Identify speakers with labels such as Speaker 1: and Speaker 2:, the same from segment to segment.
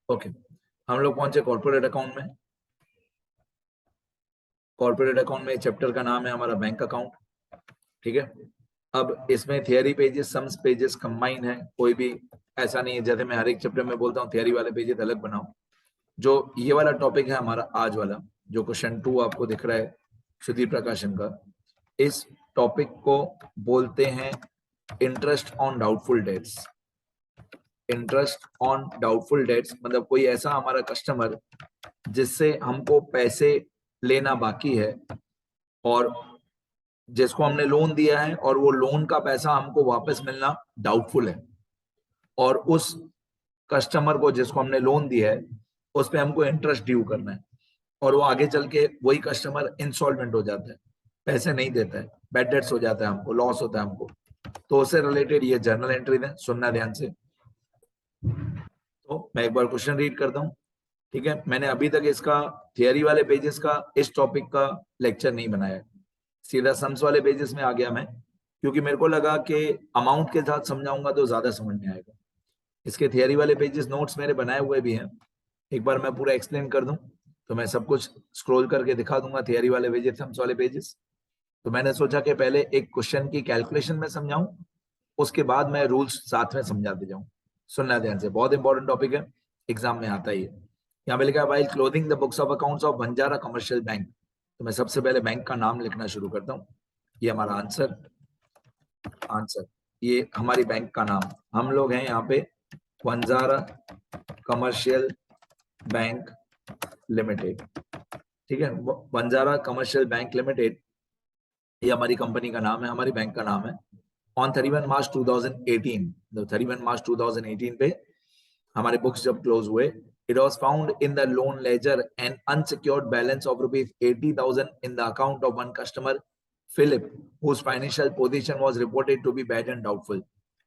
Speaker 1: Okay, हम लोग पहुंचे कॉर्पोरेट अकाउंट में। कॉर्पोरेट अकाउंट में चैप्टर का नाम है हमारा बैंक अकाउंट, ठीक है। अब इसमें theory pages, sums pages combine है, कोई भी ऐसा नहीं है जैसे मैं हर एक चैप्टर में बोलता हूँ थियरी वाले पेजेस अलग बनाओ। जो ये वाला टॉपिक है हमारा आज वाला, जो क्वेश्चन 2 आपको दिख रहा है सुधीर प्रकाशन का, इस टॉपिक को बोलते हैं interest on doubtful debts. Interest on doubtful debts मतलब कोई ऐसा हमारा कस्टमर जिससे हमको पैसे लेना बाकी है और जिसको हमने लोन दिया है और वो लोन का पैसा हमको वापस मिलना डाउटफुल है, और उस कस्टमर को जिसको हमने लोन दिया है उस पे हमको इंटरेस्ट ड्यू करना है, और वो आगे चल के वही कस्टमर इंसॉल्वेंट हो जाता है, पैसे नहीं देता है, बैड डेट्स हो जाता है, हमको लॉस होता है हमको। तो उससे रिलेटेड ये जर्नल एंट्री है, सुनना ध्यान से। तो मैं एक बार क्वेश्चन रीड करता हूँ, ठीक है। मैंने अभी तक इसका थियरी वाले पेजेस का इस टॉपिक का लेक्चर नहीं बनाया, सीधा सम्स वाले पेजेस में आ गया मैं, क्योंकि मेरे को लगा कि अमाउंट के साथ समझाऊंगा तो ज्यादा समझ में आएगा। इसके थियरी वाले पेजेस नोट्स मेरे बनाए हुए भी हैं, एक बार मैं पूरा एक्सप्लेन कर दूं तो मैं सब कुछ स्क्रॉल करके दिखा दूंगा, थियरी वाले पेजेस, सम्स वाले पेजेस। तो मैंने सोचा कि पहले एक क्वेश्चन की कैलकुलेशन में समझाऊं, उसके बाद मैं रूल्स साथ में समझाते जाऊं। सुनना ध्यान से, बहुत इंपॉर्टेंट टॉपिक है, एग्जाम में आता ही है। यहाँ पे लिखा है while closing the books of accounts of Banjara commercial bank. तो मैं सबसे पहले बैंक का नाम लिखना शुरू करता हूँ। ये हमारा आंसर ये हमारी बैंक का नाम, हम लोग हैं यहाँ पे बंजारा कमर्शियल बैंक लिमिटेड, ठीक है। बंजारा कमर्शियल बैंक लिमिटेड ये हमारी कंपनी का नाम है, हमारी बैंक का नाम है। ऑन 31 मार्च 2018, 31 मार्च 2018 पे हमारे बुक्स जब क्लोज हुए, it was found in the loan ledger an unsecured balance of rupees 80,000 in the account of one customer Philip, whose financial position was reported to be bad and doubtful।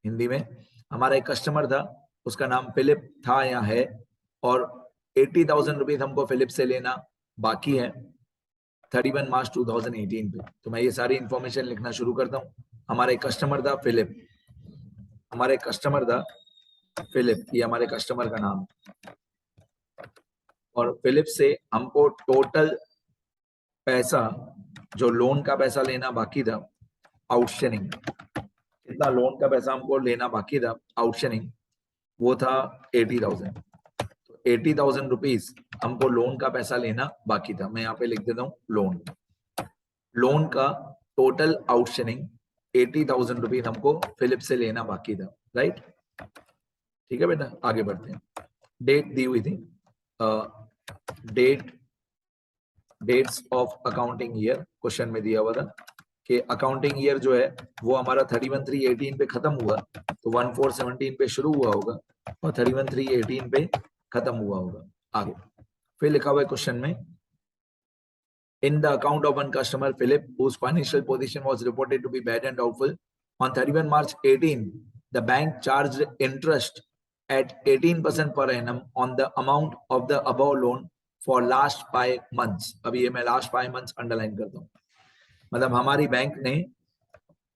Speaker 1: Hindi में हमारा एक customer था, उसका नाम Philip था या है, और 80,000 रुपीज हमको फिलिप से लेना बाकी है 31 मार्च 2018 पे। तो मैं ये सारी इंफॉर्मेशन लिखना शुरू करता हूँ। हमारे कस्टमर था फिलिप, हमारे कस्टमर था फिलिप, ये हमारे कस्टमर का नाम, और फिलिप से हमको टोटल पैसा, जो लोन का पैसा लेना बाकी था आउटस्टैंडिंग, कितना लोन का पैसा हमको लेना बाकी था आउटस्टैंडिंग, वो था 80,000। तो 80,000 रुपीज हमको लोन का पैसा लेना बाकी था। मैं यहाँ पे लिख देता हूँ लोन का टोटल आउटस्टैंडिंग 80,000 रुपीज हमको फिलिप से लेना बाकी था, राइट। ठीक है बेटा, आगे बढ़ते हैं। डेट दी हुई थी, dates of accounting year question में दिया हुआ था कि अकाउंटिंग ईयर जो है वो हमारा 31/3/18 पे खत्म हुआ, तो 1/4/17 पे शुरू हुआ होगा और 31/3/18 पे खत्म हुआ होगा। आगे फिर लिखा हुआ है क्वेश्चन में, in the account of one customer Philip, whose financial position was reported to be bad and doubtful, on 31 March 18 the bank charged interest at 18% per annum on the amount of the above loan for last 5 months। अभी ये मैं last 5 months underline करता हूँ, मतलब हमारी bank ने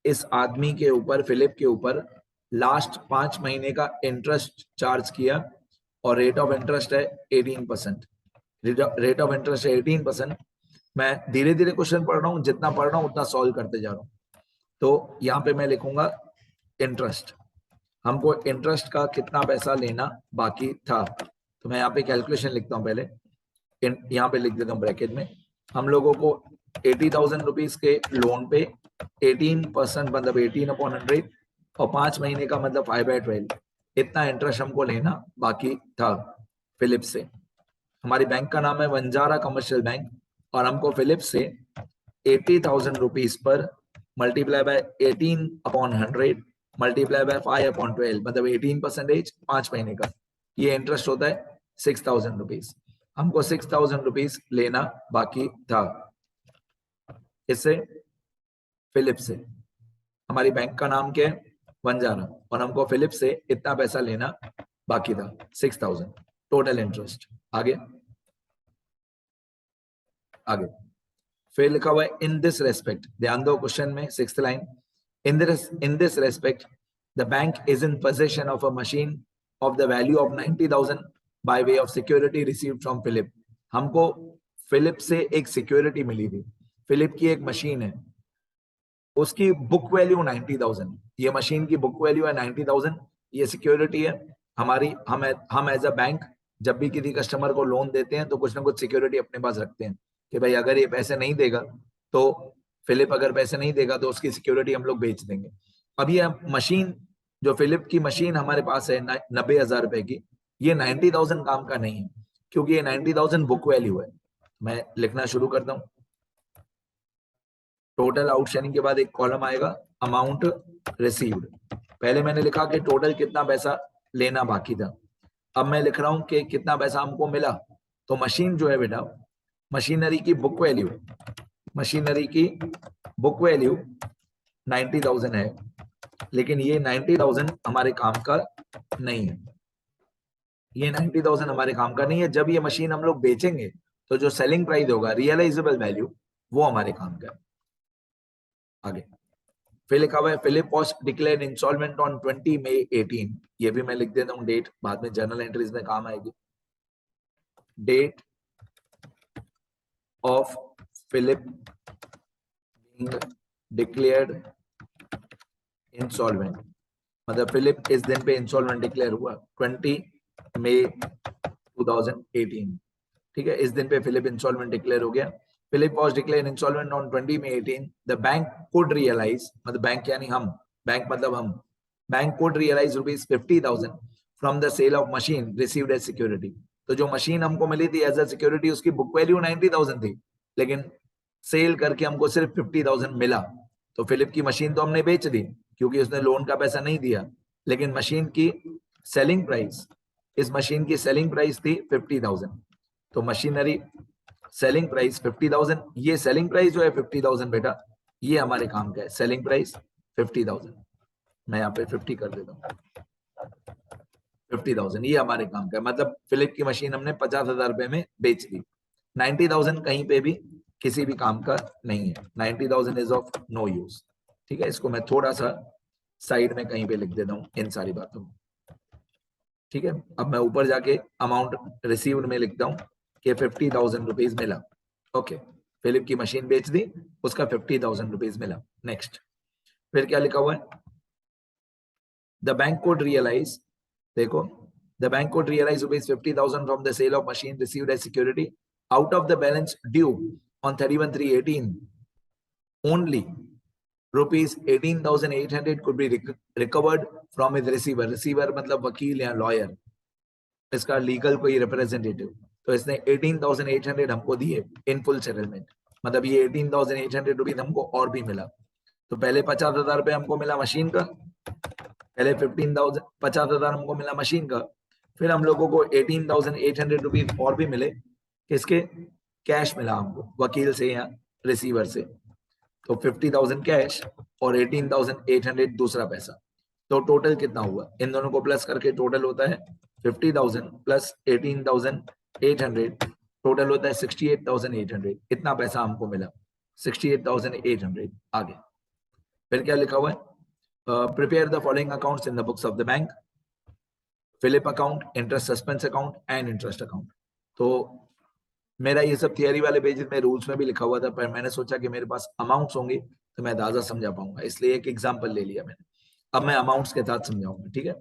Speaker 1: इस आदमी के ऊपर, फिलिप के ऊपर लास्ट 5 महीने का इंटरेस्ट चार्ज किया, और रेट ऑफ इंटरेस्ट है 18%। रेट ऑफ इंटरेस्ट है 18%। मैं धीरे धीरे क्वेश्चन पढ़ रहा हूँ, जितना पढ़ रहा हूँ उतना सॉल्व करते जा रहा हूँ। तो यहाँ पे मैं लिखूंगा इंटरेस्ट, हमको इंटरेस्ट का कितना पैसा लेना बाकी था। तो मैं यहाँ पे कैलकुलेशन लिखता हूँ पहले, यहाँ पे लिख देता हूँ ब्रैकेट में, हम लोगों को 80,000 रुपीज के लोन पे 18% मतलब 18/100 और 5 महीने का मतलब 5/12, इतना इंटरेस्ट हमको लेना बाकी था फिलिप से। हमारी बैंक का नाम है बंजारा कमर्शियल बैंक, और हमको फिलिप से 80,000 rupees per multiply by 18/100 multiply by 5/12 मतलब 18% 5 महीने का, ये इंटरेस्ट होता है 6,000 रुपीज। हमको 6,000 रुपीज लेना बाकी था इससे, फिलिप से। हमारी बैंक का नाम क्या है, बंजारा, और हमको फिलिप से इतना पैसा लेना बाकी था 6,000 टोटल इंटरेस्ट। आगे फिर लिखा हुआ है इन दिस रेस्पेक्ट, ध्यान दो क्वेश्चन में 6th line, in this respect the bank is in possession of a machine of the value of 90,000 by way of security received from Philip. हमको फिलिप से एक सिक्योरिटी मिली थी। फिलिप की एक मशीन है, उसकी बुक वैल्यू 90,000। ये मशीन की बुक वैल्यू है 90,000। ये सिक्योरिटी है हमारी। हम एज अ बैंक जब भी किसी कस्टमर को लोन देते हैं तो कुछ ना कुछ सिक्योरिटी अपने पास रखते हैं कि भाई अगर ये पैसे नहीं देगा तो फिलिप अगर पैसे नहीं देगा तो उसकी सिक्योरिटी हम लोग बेच देंगे। अब ये मशीन, जो फिलिप की मशीन हमारे पास है 90,000 रुपए की, ये 90,000 काम का नहीं है क्योंकि ये 90,000 बुक वैल्यू है। मैं लिखना शुरू करता हूँ। टोटल आउटस्टैंडिंग के बाद एक कॉलम आएगा अमाउंट रिसीव्ड। पहले मैंने लिखा कि टोटल कितना पैसा लेना बाकी था। अब मैं लिख रहा हूं कि कितना पैसा हमको मिला। तो मशीन जो है बेटा, मशीनरी की बुक वैल्यू, मशीनरी की बुक वैल्यू 90,000 है, लेकिन ये 90,000 हमारे काम का नहीं है। ये 90,000 हमारे काम का नहीं है। जब ये मशीन हम लोग बेचेंगे तो जो सेलिंग प्राइस होगा, रियलाइजेबल वैल्यू, वो हमारे काम का है। आगे फिर लिखा हुआ है Philip was declared instalment on 20 May 18। ये भी मैं लिख देता हूँ डेट, बाद में जर्नल एंट्रीज में काम आएगी। Date of Philip being declared instalment, मतलब फिलिप इस दिन पे इंस्टॉलमेंट डिक्लेयर हुआ 20 मई 2018। ठीक है, इस दिन पे फिलिप इंस्टॉलमेंट डिक्लेयर हो गया। Philip was declared insolvent on 20 May 18. The bank could realize, मतलब बैंक यानी हम, बैंक मतलब हम, bank could realize rupees 50,000 from the sale of machine received as security. तो जो मशीन हमको मिली थी एज अ सिक्योरिटी, उसकी बुक वैल्यू 90,000 थी, लेकिन सेल करके हमको सिर्फ 50,000 मिला। तो फिलिप की मशीन तो हमने बेच दी क्योंकि उसने लोन का पैसा नहीं दिया, लेकिन मशीन की सेलिंग प्राइस, इस मशीन की सेलिंग प्राइस थी 50,000। तो मशीनरी सेलिंग प्राइस 50,000, ये सेलिंग प्राइस जो है 50,000 बेटा, ये हमारे काम का है। सेलिंग प्राइस 50,000, मैं यहाँ पे 50 कर देता हूँ। 50,000 ये हमारे काम का है, मतलब फिलिप की मशीन हमने 50,000 रुपए में बेच दी। 90,000 कहीं पे भी किसी भी काम का नहीं है। 90,000 इज ऑफ नो यूज। ठीक है, इसको मैं थोड़ा सा साइड में कहीं पे लिख देता हूँ इन सारी बातों में। ठीक है, अब मैं ऊपर जाके अमाउंट रिसीव्ड में लिखता हूँ कि 50,000 रुपीज मिला। ओके, फिलिप की मशीन बेच दी, उसका 50,000 रुपीज मिला। नेक्स्ट फिर क्या लिखा हुआ है, द बैंक कोड रियलाइज, देखो, the bank could realise rupees 50,000 from the sale of machine received as security out of the balance due on 31/3/18 only rupees 18,800 could be recovered from his receiver। Receiver मतलब वकील या lawyer, इसका legal कोई representative. तो इसने 18,800 हमको दिए in full settlement, मतलब ये 18,800 रुपीज हमको और भी मिला। तो पहले 50,000 रुपए हमको मिला मशीन का, पहले 50,000 हमको मिला मशीन का, फिर हम लोगों को 18,800 रुपीज और भी मिले, किसके, कैश मिला हमको वकील से या रिसीवर से। तो 50,000 कैश और 18,800 दूसरा पैसा। तो टोटल कितना हुआ, इन दोनों को प्लस करके टोटल होता है 50,000 प्लस 18,800, टोटल होता है 68,800। इतना पैसा हमको मिला, 68,800। आगे फिर क्या लिखा हुआ है, prepare the following accounts in the books of the bank, Philip account, interest suspense account and interest account. तो मेरा ये सब थियरी वाले पेजेस में रूल्स में भी लिखा हुआ था, पर मैंने सोचा कि मेरे पास अमाउंट्स होंगे तो मैं ज्यादा समझा पाऊंगा, इसलिए एक एग्जांपल ले लिया मैंने। अब मैं अमाउंट्स के साथ समझाऊंगा। ठीक है,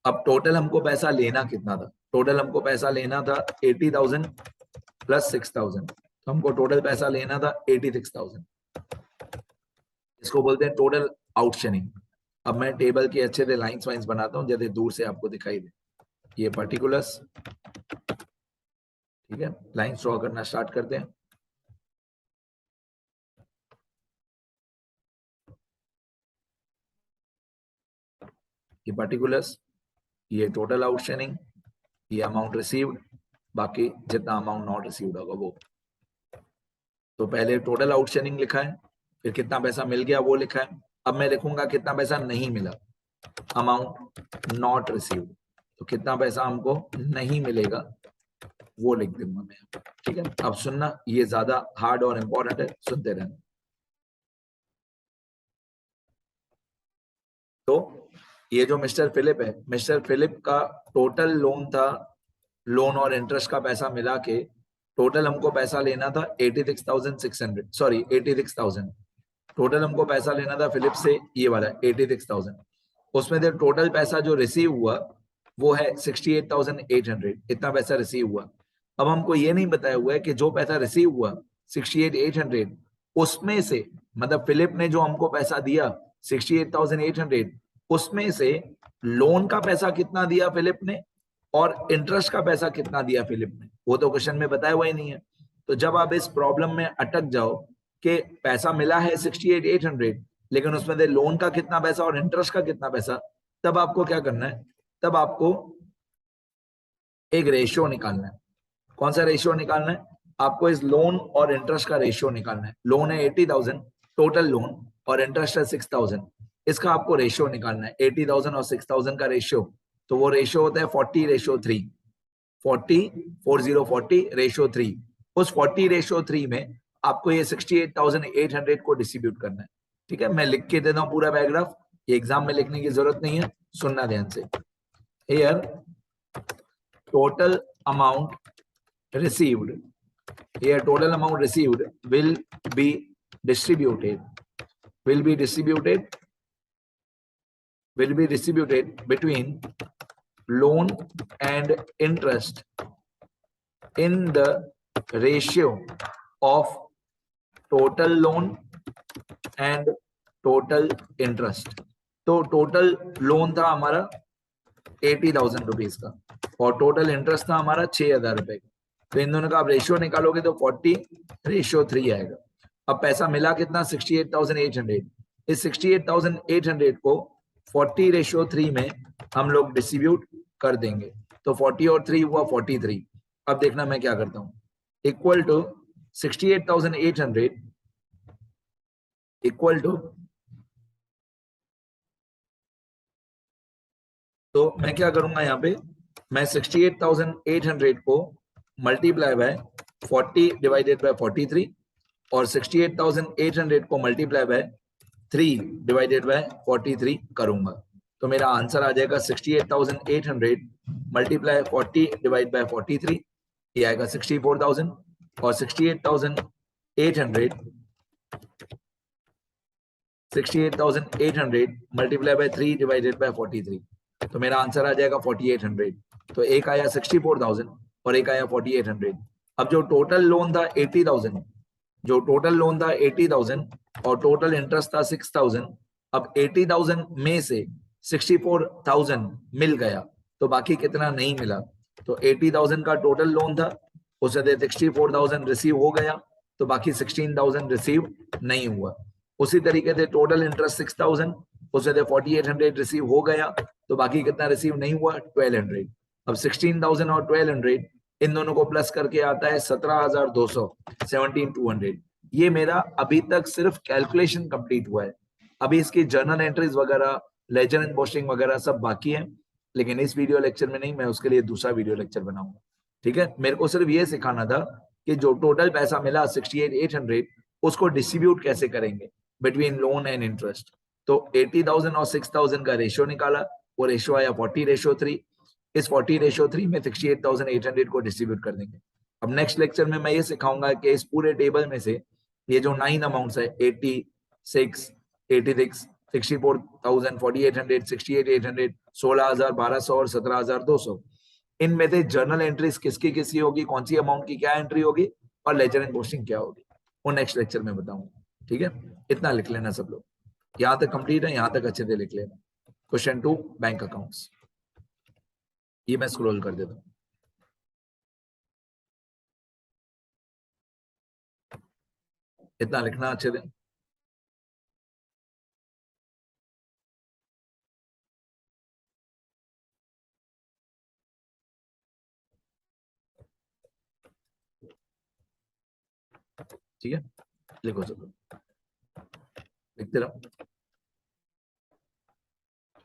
Speaker 1: अब टोटल हमको पैसा लेना कितना था, टोटल हमको पैसा लेना था 80,000 प्लस 6,000, तो हमको टोटल पैसा लेना था 86,000। इसको बोलते हैं टोटल आउटस्टैंडिंग। अब मैं टेबल के अच्छे से लाइंस वाइंस बनाता हूं जैसे दूर से आपको दिखाई दे। ये पर्टिकुलर्स, ठीक है, लाइंस ड्रॉ करना स्टार्ट करते हैं। ये पर्टिकुलर्स, ये टोटल आउटस्टैंडिंग, ये अमाउंट रिसीव्ड, बाकी जितना अमाउंट नॉट रिसीव्ड होगा वो। तो पहले टोटल आउटस्टैंडिंग लिखा है, फिर कितना पैसा मिल गया वो लिखा है। अब मैं लिखूंगा कितना पैसा नहीं मिला, अमाउंट नॉट रिसीव्ड। तो कितना पैसा हमको नहीं मिलेगा वो लिख दूंगा मैं। ठीक है, अब सुनना, ये ज्यादा हार्ड और इंपॉर्टेंट है, सुनते रहना। तो ये जो मिस्टर फिलिप है, मिस्टर फिलिप का टोटल लोन था, लोन और इंटरेस्ट का पैसा मिला के टोटल हमको पैसा लेना था 86,600, सॉरी 86,000। टोटल हमको पैसा लेना था फिलिप से, ये वाला 86,000। उसमें से टोटल पैसा जो रिसीव हुआ वो है 68,800, इतना पैसा रिसीव हुआ। अब हमको ये नहीं बताया हुआ है कि जो पैसा रिसीव हुआ 68,800, उसमें से मतलब फिलिप ने जो हमको पैसा दिया 68,800, उसमें से लोन का पैसा कितना दिया फिलिप ने और इंटरेस्ट का पैसा कितना दिया फिलिप ने, वो तो क्वेश्चन में बताया हुआ ही नहीं है। तो जब आप इस प्रॉब्लम में अटक जाओ कि पैसा मिला है 68,800, लेकिन उसमें से लोन का कितना पैसा और इंटरेस्ट का कितना पैसा, तब आपको क्या करना है, तब आपको एक रेशियो निकालना है। कौन सा रेशियो निकालना है? आपको इस लोन और इंटरेस्ट का रेशियो निकालना है। लोन है 80,000 टोटल लोन और इंटरेस्ट है 6,000, इसका आपको रेशियो निकालना है 80,000 और 6,000 का रेशियो। तो वो रेशियो होता है 40:3, 40:3 उस 40:3 में आपको ये 68,800 को डिस्ट्रीब्यूट करना है। ठीक है, मैं लिख के देता हूं पूरा पैराग्राफ, ये एग्जाम में लिखने की जरूरत नहीं है, सुनना ध्यान से। Here total amount received, here total amount received will be distributed, will be distributed, will be distributed between loan and interest in the ratio of total loan and total interest। तो टोटल लोन था हमारा 80,000 rupees का और total interest था हमारा 6,000 रुपए का। तो इन दोनों का आप रेशियो निकालोगे तो 40:3 आएगा। अब पैसा मिला कितना 68,800, इस 68,800 को 40:3 में हम लोग डिस्ट्रीब्यूट कर देंगे। तो 40 और 3 हुआ 43। अब देखना मैं क्या करता हूं, इक्वल टू 68,800 इक्वल टू, तो मैं क्या करूंगा यहाँ पे, मैं 68,800 को मल्टीप्लाई बाय 40 डिवाइडेड बाय 43 और 68,800 को मल्टीप्लाई बाय 3 डिवाइडेड बाय 43 करूंगा। तो मेरा आंसर आ जाएगा 68,800 मल्टीप्लाई 40 डिवाइड बाय 43, ये आएगा 64,000 और 68,800 मल्टीप्लाई बाय 3 डिवाइडेड बाय 43, तो मेरा आंसर आ जाएगा 4800। तो एक आया 64,000 और एक आया 4800। अब जो टोटल लोन था 80,000, जो टोटल लोन था 80,000 और टोटल इंटरेस्ट था 6,000, अब 80,000 में से 64,000 मिल गया तो बाकी कितना नहीं मिला। तो 80,000 का टोटल लोन था, उससे 64,000 रिसीव हो गया तो बाकी 16,000 रिसीव नहीं हुआ। उसी तरीके से टोटल इंटरेस्ट 6,000, उससे 4,800 रिसीव हो गया तो बाकी कितना रिसीव नहीं हुआ 1,200। अब 16,000 और 1,200 इन दोनों को प्लस करके आता है 17,200, 17,200। ये मेरा अभी तक सिर्फ कैलकुलेशन कंप्लीट हुआ है, अभी इसकी जर्नल एंट्रीज वगैरह, लेजर एंड पोस्टिंग वगैरह सब बाकी है, लेकिन इस वीडियो लेक्चर में नहीं, मैं उसके लिए दूसरा वीडियो लेक्चर बनाऊंगा। ठीक है, मेरे को सिर्फ ये सिखाना था कि जो टोटल पैसा मिला 68,800 उसको डिस्ट्रीब्यूट कैसे करेंगे बिटवीन लोन एंड इंटरेस्ट। तो 80,000 और 6,000 का रेशियो निकाला, वो रेशियो आया 40:3। इस 40:3 में 68,800 को डिस्ट्रीब्यूट कर देंगे। अब नेक्स्ट लेक्चर में मैं ये सिखाऊंगा कि इस पूरे टेबल में से ये जो 9 अमाउंट्स है 86, 86, 64,000, 4,800, 68,800, 16,000, 1,200 और 17,200, इनमें से जर्नल एंट्रीज किसकी किसकी होगी, कौन सी अमाउंट की क्या एंट्री होगी और लेजर एंड पोस्टिंग क्या होगी, वो नेक्स्ट लेक्चर में बताऊंगा। ठीक है, इतना लिख लेना सब लोग, यहां तक कंप्लीट है, यहां तक अच्छे से लिख लेना। क्वेश्चन 2 बैंक अकाउंट्स, ये मैं स्क्रॉल कर देता हूं। इतना लिखना अच्छे से। ठीक है, लिखो सब लोग, लिखते रहो।